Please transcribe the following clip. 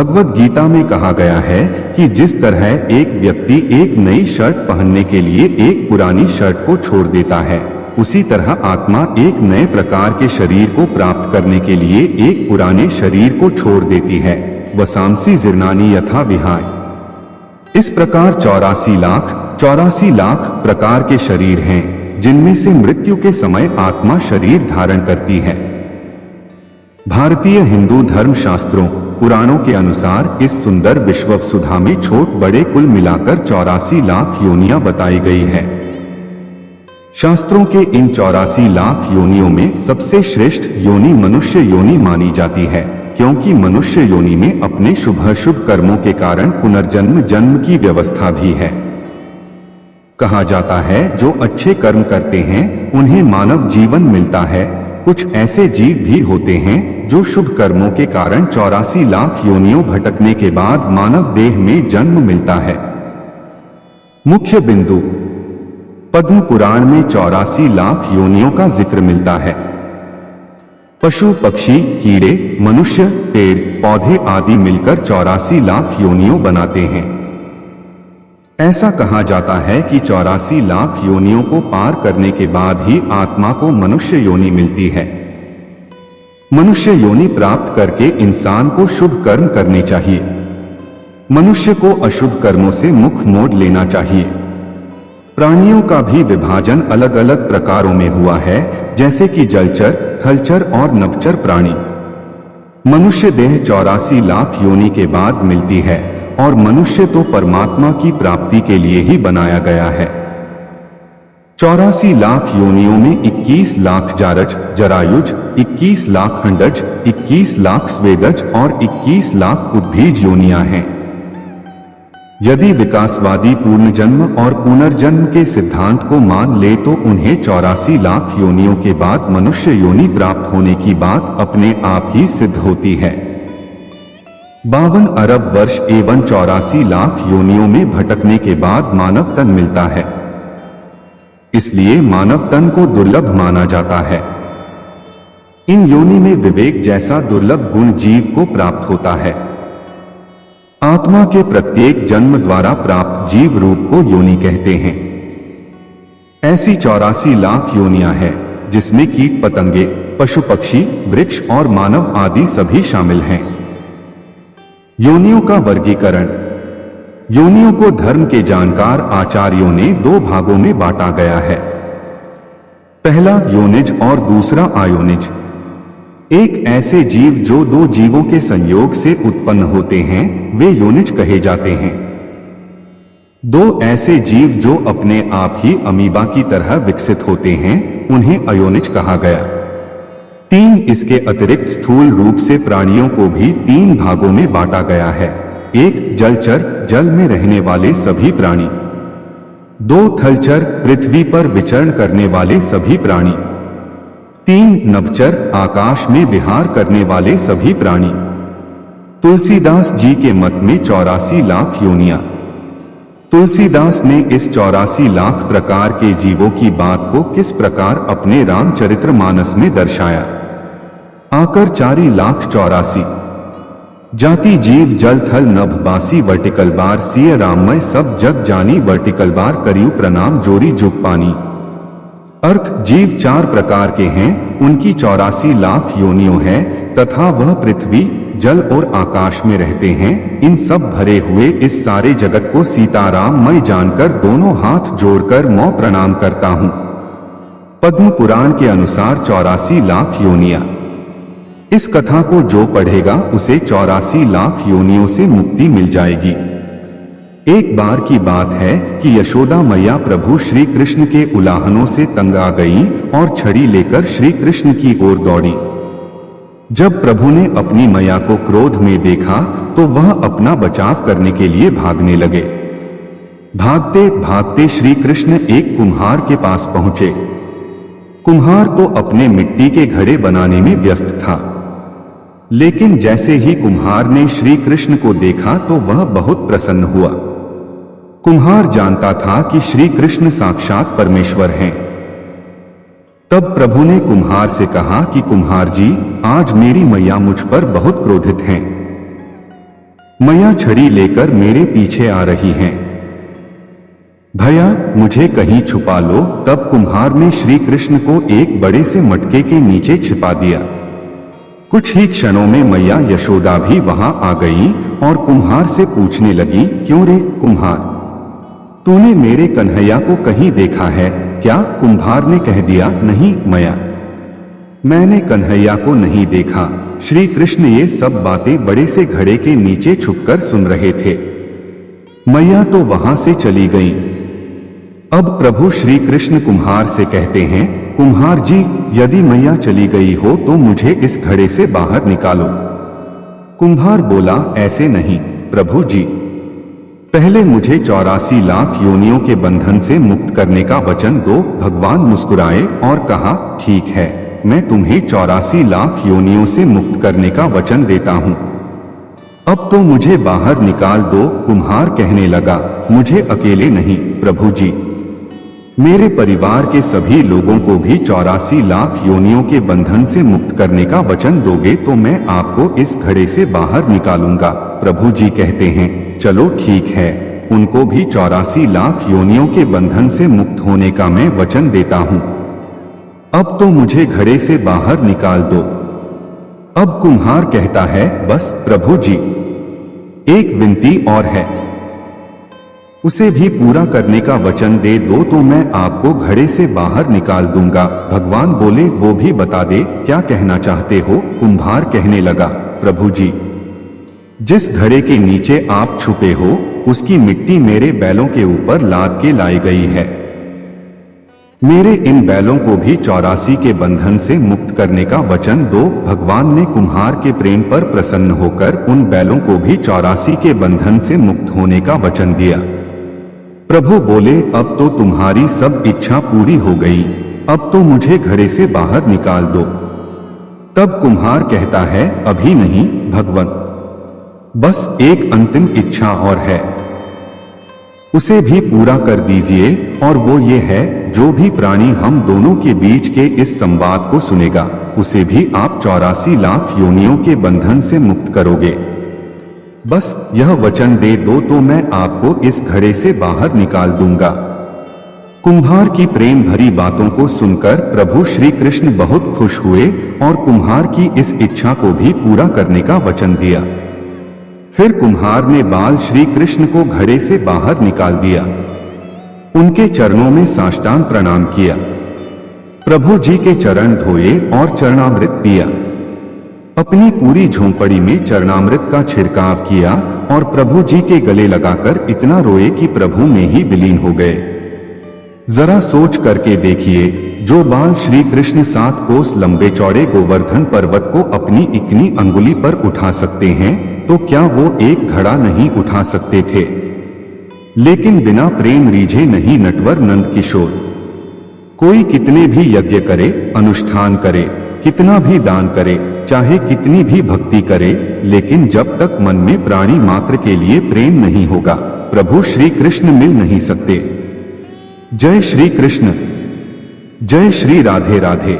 भगवत गीता में कहा गया है कि जिस तरह एक व्यक्ति एक नई शर्ट पहनने के लिए एक पुरानी शर्ट को छोड़ देता है, उसी तरह आत्मा एक नए प्रकार के शरीर को प्राप्त करने के लिए एक पुराने शरीर को छोड़ देती है। वसांसी जीर्णानि यथा विहाय। इस प्रकार 84 लाख प्रकार के शरीर हैं, जिनमें से मृत्यु के समय आत्मा शरीर धारण करती है। भारतीय हिंदू धर्म शास्त्रों पुराणों के अनुसार इस सुंदर विश्ववसुधा में छोट बड़े कुल मिलाकर 84 लाख योनियां बताई गई है। शास्त्रों के इन 84 लाख योनियों में सबसे श्रेष्ठ योनि मनुष्य योनि मानी जाती है, क्योंकि मनुष्य योनि में अपने शुभ कर्मों के कारण पुनर्जन्म जन्म की व्यवस्था भी है। कहा जाता है जो अच्छे कर्म करते हैं उन्हें मानव जीवन मिलता है। कुछ ऐसे जीव भी होते हैं जो शुभ कर्मों के कारण 84 लाख योनियों भटकने के बाद मानव देह में जन्म मिलता है। मुख्य बिंदु पद्म पुराण में 84 लाख योनियों का जिक्र मिलता है। पशु पक्षी कीड़े मनुष्य पेड़ पौधे आदि मिलकर 84 लाख योनियों बनाते हैं। ऐसा कहा जाता है कि 84 लाख योनियों को पार करने के बाद ही आत्मा को मनुष्य योनि मिलती है। मनुष्य योनि प्राप्त करके इंसान को शुभ कर्म करने चाहिए। मनुष्य को अशुभ कर्मों से मुख मोड़ लेना चाहिए। प्राणियों का भी विभाजन अलग अलग प्रकारों में हुआ है, जैसे कि जलचर, थलचर और नभचर प्राणी। मनुष्य देह 84 लाख योनि के बाद मिलती है और मनुष्य तो परमात्मा की प्राप्ति के लिए ही बनाया गया है। 84 लाख योनियों में 21 लाख जारज जरायुज, 21 लाख अंडज, 21 लाख स्वेदज और 21 लाख उद्भिज योनियां हैं। यदि विकासवादी पूर्ण जन्म और पुनर्जन्म के सिद्धांत को मान ले तो उन्हें 84 लाख योनियों के बाद मनुष्य योनि प्राप्त होने की बात अपने आप ही सिद्ध होती है। 52 अरब वर्ष एवं 84 लाख योनियों में भटकने के बाद मानव तन मिलता है। इसलिए मानव तन को दुर्लभ माना जाता है। इन योनि में विवेक जैसा दुर्लभ गुण जीव को प्राप्त होता है। आत्मा के प्रत्येक जन्म द्वारा प्राप्त जीव रूप को योनि कहते हैं। ऐसी 84 लाख योनियां हैं जिसमें कीट पतंगे पशु पक्षी वृक्ष और मानव आदि सभी शामिल हैं। योनियों का वर्गीकरण। योनियों को धर्म के जानकार आचार्यों ने 2 भागों में बांटा गया है। पहला योनिज और दूसरा अयोनिज। एक ऐसे जीव जो 2 जीवों के संयोग से उत्पन्न होते हैं वे योनिज कहे जाते हैं। 2 ऐसे जीव जो अपने आप ही अमीबा की तरह विकसित होते हैं उन्हें अयोनिज कहा गया। 3 इसके अतिरिक्त स्थूल रूप से प्राणियों को भी 3 भागों में बांटा गया है। 1 जलचर जल में रहने वाले सभी प्राणी। 2 थलचर पृथ्वी पर विचरण करने वाले सभी प्राणी। 3 नभचर आकाश में विहार करने वाले सभी प्राणी। तुलसीदास जी के मत में 84 लाख योनियां। तुलसीदास ने इस 84 लाख प्रकार के जीवों की बात को किस प्रकार अपने रामचरितमानस में दर्शाया। आकर 4 लाख 84 जाति जीव जल थल नभ बासी वर्टिकल बार सिय राममय सब जग जानी वर्टिकल बार करियु प्रणाम जोरी जुग पानी। अर्थ जीव 4 प्रकार के हैं, उनकी 84 लाख योनियों है तथा वह पृथ्वी जल और आकाश में रहते हैं। इन सब भरे हुए इस सारे जगत को सीताराम मैं जानकर दोनों हाथ जोड़कर मौ प्रणाम करता हूं। पद्म पुराण के अनुसार 84 लाख योनियां। इस कथा को जो पढ़ेगा उसे 84 लाख योनियों से मुक्ति मिल जाएगी। एक बार की बात है कि यशोदा मैया प्रभु श्री कृष्ण के उलाहनों से तंग आ गई और छड़ी लेकर श्री कृष्ण की ओर दौड़ी। जब प्रभु ने अपनी मैया को क्रोध में देखा तो वह अपना बचाव करने के लिए भागने लगे। भागते भागते श्री कृष्ण एक कुम्हार के पास पहुंचे। कुम्हार तो अपने मिट्टी के घड़े बनाने में व्यस्त था, लेकिन जैसे ही कुम्हार ने श्री कृष्ण को देखा तो वह बहुत प्रसन्न हुआ। कुम्हार जानता था कि श्री कृष्ण साक्षात परमेश्वर हैं। तब प्रभु ने कुम्हार से कहा कि कुम्हार जी, आज मेरी मैया मुझ पर बहुत क्रोधित हैं। मैया छड़ी लेकर मेरे पीछे आ रही हैं। भैया मुझे कहीं छुपा लो। तब कुम्हार ने श्री कृष्ण को एक बड़े से मटके के नीचे छिपा दिया। कुछ ही क्षणों में मैया यशोदा भी वहां आ गई और कुम्हार से पूछने लगी, क्यों रे कुम्हार, तूने मेरे कन्हैया को कहीं देखा है क्या? कुम्हार ने कह दिया, नहीं मैया, मैंने कन्हैया को नहीं देखा। श्री कृष्ण ये सब बातें बड़े से घड़े के नीचे छुपकर सुन रहे थे। मैया तो वहां से चली गई। अब प्रभु श्री कृष्ण कुम्हार से कहते हैं, कुम्हार जी, यदि मैया चली गई हो तो मुझे इस घड़े से बाहर निकालो। कुम्हार बोला, ऐसे नहीं प्रभु जी, पहले मुझे 84 लाख योनियों के बंधन से मुक्त करने का वचन दो। भगवान मुस्कुराए और कहा, ठीक है, मैं तुम्हें 84 लाख योनियों से मुक्त करने का वचन देता हूं। अब तो मुझे बाहर निकाल दो। कुम्हार कहने लगा, मुझे अकेले नहीं प्रभु जी, मेरे परिवार के सभी लोगों को भी 84 लाख योनियों के बंधन से मुक्त करने का वचन दोगे तो मैं आपको इस घड़े से बाहर निकालूंगा। प्रभु जी कहते हैं, चलो ठीक है, उनको भी 84 लाख योनियों के बंधन से मुक्त होने का मैं वचन देता हूं। अब तो मुझे घड़े से बाहर निकाल दो। अब कुम्हार कहता है, बस प्रभु जी, एक विनती और है, उसे भी पूरा करने का वचन दे दो तो मैं आपको घड़े से बाहर निकाल दूंगा। भगवान बोले, वो भी बता दे, क्या कहना चाहते हो? कुम्हार कहने लगा, प्रभु जी, जिस घड़े के नीचे आप छुपे हो उसकी मिट्टी मेरे बैलों के ऊपर लाद के लाई गई है। मेरे इन बैलों को भी 84 के बंधन से मुक्त करने का वचन दो। भगवान ने कुम्हार के प्रेम पर प्रसन्न होकर उन बैलों को भी 84 के बंधन से मुक्त होने का वचन दिया। प्रभु बोले, अब तो तुम्हारी सब इच्छा पूरी हो गई, अब तो मुझे घड़े से बाहर निकाल दो। तब कुम्हार कहता है, अभी नहीं भगवान, बस एक अंतिम इच्छा और है, उसे भी पूरा कर दीजिए, और वो ये है, जो भी प्राणी हम दोनों के बीच के इस संवाद को सुनेगा उसे भी आप 84 लाख योनियों के बंधन से मुक्त करोगे। बस यह वचन दे दो तो मैं आपको इस घड़े से बाहर निकाल दूंगा। कुम्हार की प्रेम भरी बातों को सुनकर प्रभु श्री कृष्ण बहुत खुश हुए और कुम्हार की इस इच्छा को भी पूरा करने का वचन दिया। फिर कुम्हार ने बाल श्री कृष्ण को घड़े से बाहर निकाल दिया, उनके चरणों में साष्टांग प्रणाम किया, प्रभु जी के चरण धोए और चरणामृत पिया, अपनी पूरी झोंपड़ी में चरणामृत का छिड़काव किया और प्रभु जी के गले लगाकर इतना रोए कि प्रभु में ही विलीन हो गए। जरा सोच करके देखिए, जो बाल श्री कृष्ण 7 कोस लंबे चौड़े गोवर्धन पर्वत को अपनी इकनी अंगुली पर उठा सकते हैं, तो क्या वो एक घड़ा नहीं उठा सकते थे? लेकिन बिना प्रेम रीझे नहीं नटवर नंद किशोर। कोई कितने भी यज्ञ करे, अनुष्ठान करे, कितना भी दान करे, चाहे कितनी भी भक्ति करे, लेकिन जब तक मन में प्राणी मात्र के लिए प्रेम नहीं होगा, प्रभु श्री कृष्ण मिल नहीं सकते। जय श्री कृष्ण, जय श्री राधे राधे।